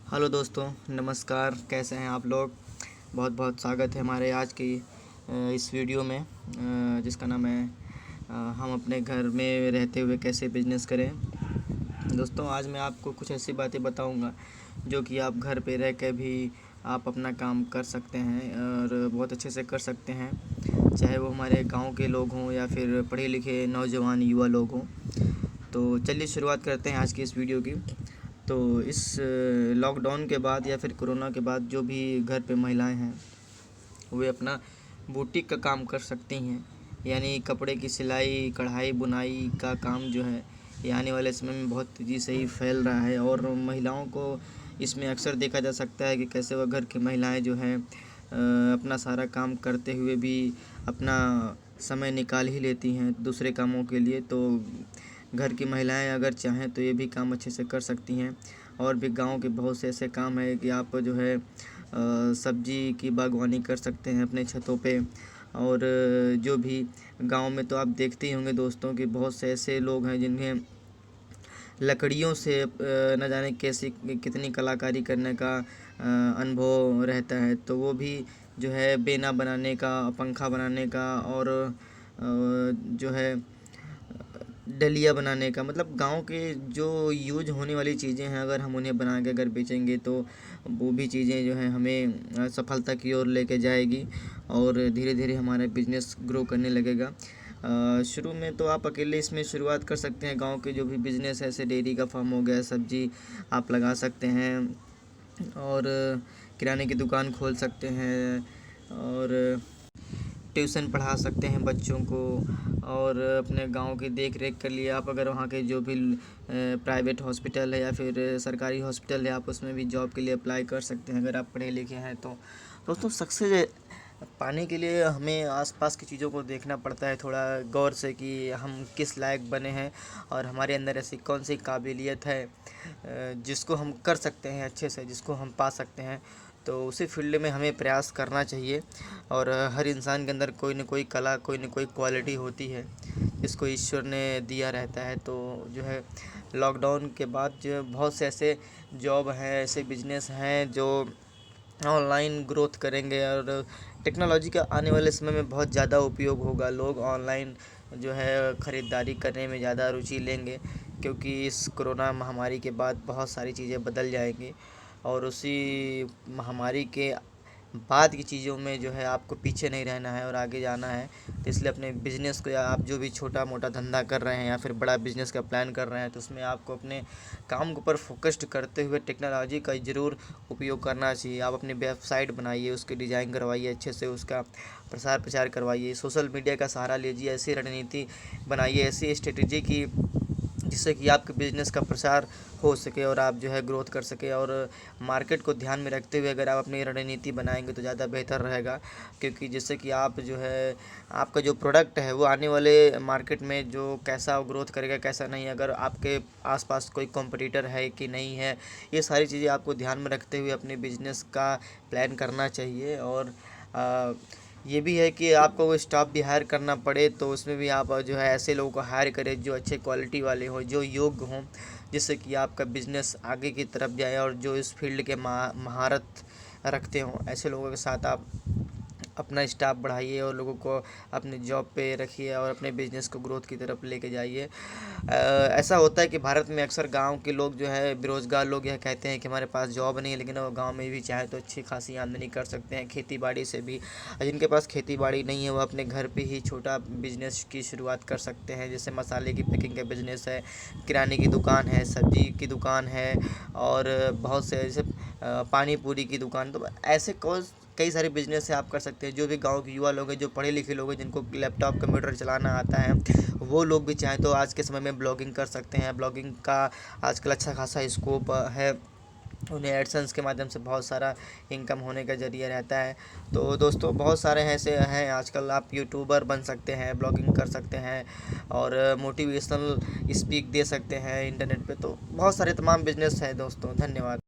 Hello दोस्तों, नमस्कार। कैसे हैं आप लोग? बहुत बहुत स्वागत है हमारे आज की इस वीडियो में, जिसका नाम है हम अपने घर में रहते हुए कैसे बिजनेस करें। दोस्तों, आज मैं आपको कुछ ऐसी बातें बताऊंगा जो कि आप घर पे रह के भी आप अपना काम कर सकते हैं और बहुत अच्छे से कर सकते हैं, चाहे वो हमारे गांव के लोग हों या फिर पढ़े लिखे नौजवान युवा लोग हों। तो चलिए शुरुआत करते हैं आज की इस वीडियो की। तो इस लॉकडाउन के बाद या फिर कोरोना के बाद जो भी घर पे महिलाएं हैं वे अपना बुटीक का काम कर सकती हैं, यानी कपड़े की सिलाई कढ़ाई बुनाई का काम जो है ये आने वाले समय में बहुत तेज़ी से ही फैल रहा है। और महिलाओं को इसमें अक्सर देखा जा सकता है कि कैसे वह घर की महिलाएं जो हैं अपना सारा काम करते हुए भी अपना समय निकाल ही लेती हैं दूसरे कामों के लिए। तो घर की महिलाएं अगर चाहें तो ये भी काम अच्छे से कर सकती हैं। और भी गांव के बहुत से ऐसे काम है कि आप जो है सब्जी की बागवानी कर सकते हैं अपने छतों पे। और जो भी गांव में तो आप देखते ही होंगे दोस्तों कि बहुत से ऐसे लोग हैं जिन्हें लकड़ियों से न जाने कैसी कितनी कलाकारी करने का अनुभव रहता है। तो वो भी जो है बेना बनाने का, पंखा बनाने का और जो है डलिया बनाने का, मतलब गांव के जो यूज होने वाली चीज़ें हैं अगर हम उन्हें बना के अगर बेचेंगे तो वो भी चीज़ें जो हैं हमें सफलता की ओर लेके जाएगी और धीरे धीरे हमारा बिजनेस ग्रो करने लगेगा। शुरू में तो आप अकेले इसमें शुरुआत कर सकते हैं। गांव के जो भी बिज़नेस है, जैसे डेयरी का फार्म हो गया, सब्जी आप लगा सकते हैं और किराने की दुकान खोल सकते हैं और ट्यूशन पढ़ा सकते हैं बच्चों को। और अपने गांव की देख रेख कर लिए आप, अगर वहाँ के जो भी प्राइवेट हॉस्पिटल है या फिर सरकारी हॉस्पिटल है आप उसमें भी जॉब के लिए अप्लाई कर सकते हैं अगर आप पढ़े लिखे हैं तो। दोस्तों, सक्सेस पाने के लिए हमें आसपास की चीज़ों को देखना पड़ता है थोड़ा गौर से कि हम किस लायक बने हैं और हमारे अंदर ऐसी कौन सी काबिलियत है जिसको हम कर सकते हैं अच्छे से, जिसको हम पा सकते हैं। तो उसी फील्ड में हमें प्रयास करना चाहिए। और हर इंसान के अंदर कोई न कोई कला, कोई न कोई क्वालिटी होती है जिसको ईश्वर ने दिया रहता है। तो जो है लॉकडाउन के बाद जो बहुत से ऐसे जॉब हैं, ऐसे बिजनेस हैं जो ऑनलाइन ग्रोथ करेंगे और टेक्नोलॉजी का आने वाले समय में बहुत ज़्यादा उपयोग होगा। लोग ऑनलाइन जो है ख़रीदारी करने में ज़्यादा रुचि लेंगे, क्योंकि इस कोरोना महामारी के बाद बहुत सारी चीज़ें बदल जाएंगी और उसी महामारी के बाद की चीज़ों में जो है आपको पीछे नहीं रहना है और आगे जाना है। तो इसलिए अपने बिज़नेस को, या आप जो भी छोटा मोटा धंधा कर रहे हैं या फिर बड़ा बिज़नेस का प्लान कर रहे हैं, तो उसमें आपको अपने काम के ऊपर फोकस्ड करते हुए टेक्नोलॉजी का ज़रूर उपयोग करना चाहिए। आप अपनी वेबसाइट बनाइए, उसकी डिज़ाइन करवाइए, अच्छे से उसका प्रसार प्रचार करवाइए, सोशल मीडिया का सहारा लीजिए, ऐसी रणनीति बनाइए, ऐसी स्ट्रेटजी की जिससे कि आपके बिज़नेस का प्रसार हो सके और आप जो है ग्रोथ कर सके। और मार्केट को ध्यान में रखते हुए अगर आप अपनी रणनीति बनाएंगे तो ज़्यादा बेहतर रहेगा, क्योंकि जिससे कि आप जो है आपका जो प्रोडक्ट है वो आने वाले मार्केट में जो कैसा ग्रोथ करेगा कैसा नहीं, अगर आपके आसपास कोई कॉम्पिटिटर है कि नहीं है, ये सारी चीज़ें आपको ध्यान में रखते हुए अपने बिज़नेस का प्लान करना चाहिए। और ये भी है कि आपको वो स्टाफ भी हायर करना पड़े तो उसमें भी आप जो है ऐसे लोगों को हायर करें जो अच्छे क्वालिटी वाले हों, जो योग्य हों, जिससे कि आपका बिज़नेस आगे की तरफ जाए और जो इस फील्ड के महारत रखते हों, ऐसे लोगों के साथ आप अपना स्टाफ बढ़ाइए और लोगों को अपने जॉब पे रखिए और अपने बिज़नेस को ग्रोथ की तरफ लेके जाइए। ऐसा होता है कि भारत में अक्सर गांव के लोग जो है बेरोज़गार लोग यह कहते हैं कि हमारे पास जॉब नहीं है, लेकिन वो गांव में भी चाहे तो अच्छी खासी आमदनी कर सकते हैं खेती बाड़ी से भी। जिनके पास खेती बाड़ी नहीं है वो अपने घर पे ही छोटा बिज़नेस की शुरुआत कर सकते हैं, जैसे मसाले की पैकिंग का बिज़नेस है, किराने की दुकान है, सब्जी की दुकान है और बहुत से ऐसे पानी पूरी की दुकान। तो ऐसे कई सारे बिजनेस है आप कर सकते हैं। जो भी गांव के युवा लोग हैं, जो पढ़े लिखे लोग हैं, जिनको लैपटॉप कंप्यूटर चलाना आता है, वो लोग भी चाहें तो आज के समय में ब्लॉगिंग कर सकते हैं। ब्लॉगिंग का आजकल अच्छा खासा स्कोप है, उन्हें एडसेंस के माध्यम से बहुत सारा इनकम होने का ज़रिया रहता है। तो दोस्तों, बहुत सारे ऐसे हैं आजकल, आप यूट्यूबर बन सकते हैं, ब्लॉगिंग कर सकते हैं और मोटिवेशनल स्पीक दे सकते हैं इंटरनेट पे। तो बहुत सारे तमाम बिजनेस हैं दोस्तों। धन्यवाद।